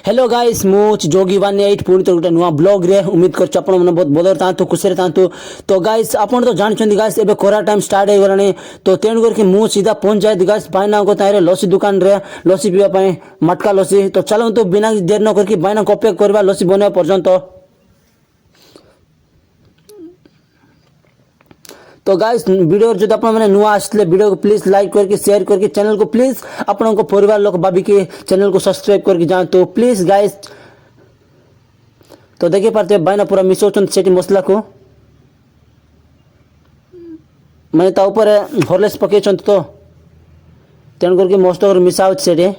Hello guys मुझ जोगी 18 पुणी तो गोटे नुआ ब्लॉग रे उम्मीद कर बहुत भलर था खुशी था तो गाइस आपन तो जानते गाइस एबे कोरा टाइम स्टार्ट हो गलानी तो तेणु करके मु सीधा पहुंच जाए गाइस बाइना को तारे लसी दुकान रे लसी पीवा पाए मटका लसी तो चलो तो बिना देर न करके बाइना को अपेक्षा करबा लसी बनवा पर्यंत। तो गाइस वीडियो जो आप नुआ आसले वीडियो को प्लीज लाइक करके शेयर करके चैनल को प्लीज आपण परिवार लोक भाभी के चैनल को सब्सक्राइब करके जातु प्लीज गाइस। तो देखिए पारते बाइना पूरा मिसौन से मसला को मैंने ता ऊपर हॉर्लिक्स पकई तो तेणु करके मस्त मिसा से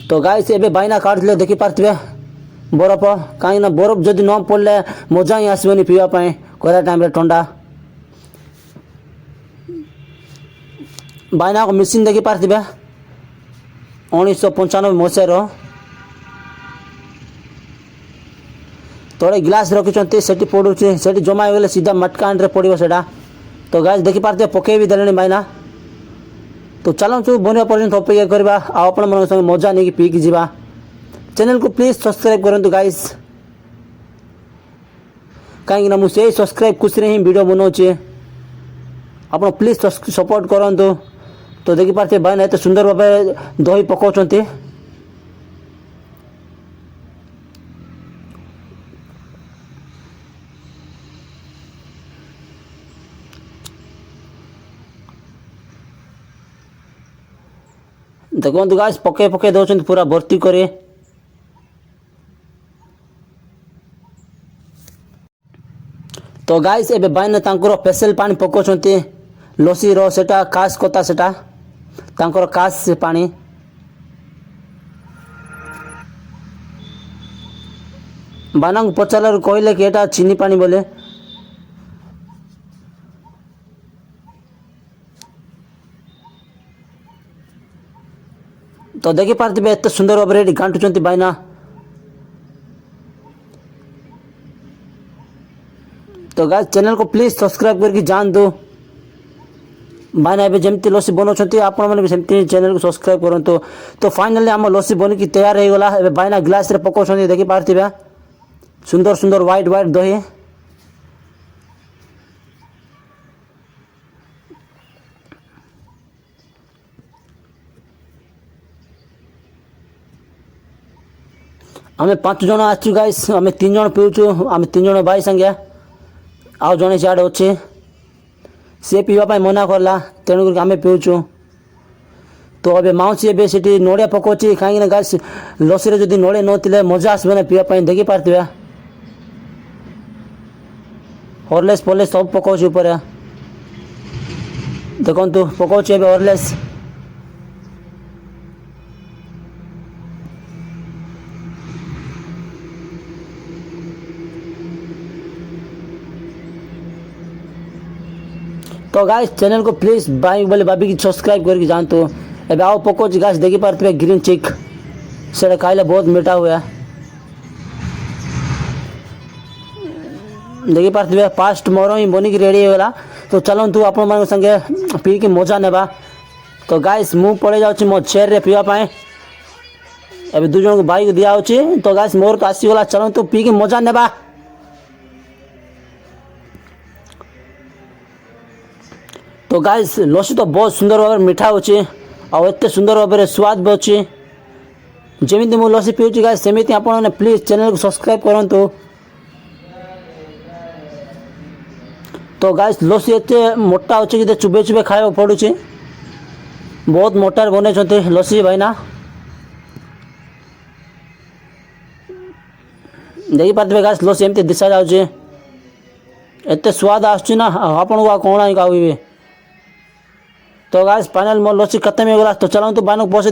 तो गाइस एबे बाइना काटले देखी पारते बरफ कहीं बरफ जदि न पड़े मजा ही आसबनी पीवाई कोरा टाइम रे ठंडा। बाइना को मेसीन देखी पारे 1995 मसीहार तले ग्लास रखी से पड़ुचे से जमा हो सीधा मटका रे पड़ो से। तो गाइस देखी पारे पकई भी देले बाइना तो चलू बनवा पर्यटन अपेक्षा करवा आपण संगे मजा नहीं पीकी जावा। चैनल को प्लीज सब्सक्राइब करंतु गाइस कहीं मुझे सब्सक्राइब खुशी ही वीडियो बनाऊे आप प्लीज सपोर्ट करंतु। तो देखी पारे भाई एत सुंदर भाव दही पकाउं देखो गाइस पकई पकई दौरान पूरा भर्ती करे। तो गाइस एबे बाइने तांकर स्पेशल पानी पकाउछंती लसी रो सेटा कास कोता सेटा तांकर कास से पानी बाना पचार कहले कि एटा चीनी पानी बोले। तो देखी पारे एत सुंदर भाव में गांटुंट बाइना। तो गाइस चैनल को प्लीज सब्सक्राइब करके जान दो बाइना एबे जमती लसी बनाउछंती आपण माने भी सेमती चैनल को सब्सक्राइब करंतु। तो फाइनली हम लसी बन की तैयार हो गला एबे बाइना ग्लास रे पकाउछंती देखि पारथिबा सुंदर सुंदर व्हाइट व्हाइट दही। आमे 5 जन आछु गाइस आमे 3 जन पीउछु आमे 3 जन भाई संगे आउ जड़े सियाड़े अच्छे सी पीवाई मना कला तेणुक आम पीऊँ। तो अबे माउसी एबे से नड़िया पकाउची कहीं गाइस लसी रे जदि नड़िया नथिले मजा आसबे ना पीवाई देखी पारथिबा हॉर्लिक्स फॉर्लिक्स सब पकाउची ऊपर देखंतु पकाउची एबे हॉर्लिक्स। तो गाइस चैनल को प्लीज भाई बोले भाभी की सब्सक्राइब करके जानते हो। एबे आओ पकोच गाइस देखी पारते ग्रीन चिक से खाइले बहुत मीठा हुआ देखी पारते फास्ट मोर ही बनिक रेडी होगा। तो चलतु आपण मान संगे पी की मजा नेबा। तो गाइस मु पड़े जाऊँ मो चेयर रे पीवाई एबे 2 जन को भाई को दिया। तो गाइस मोर तो आसीगला चलतु पी की मजा नेबा। तो गाइस लसी तो बहुत सुंदर भाव मीठा अच्छे आते सुंदर भाव में स्वाद भी अच्छे जमी मु लसी पीऊँ गाइस सेमती आपने प्लीज चैनल को सब्सक्राइब करंतु। तो गाइस लसी एते मोटा अच्छे कि चुबे चुबे खाया पड़ू बहुत मोटार बन लसी भाईना देखी पारे गाइस लसी एमती दिशा जाऊे एत स्वाद आसना आपन को कौन कहबे। तो गाइस फाइनल मोर लसी खत्म हो गला। तो चलो तो बानक बसे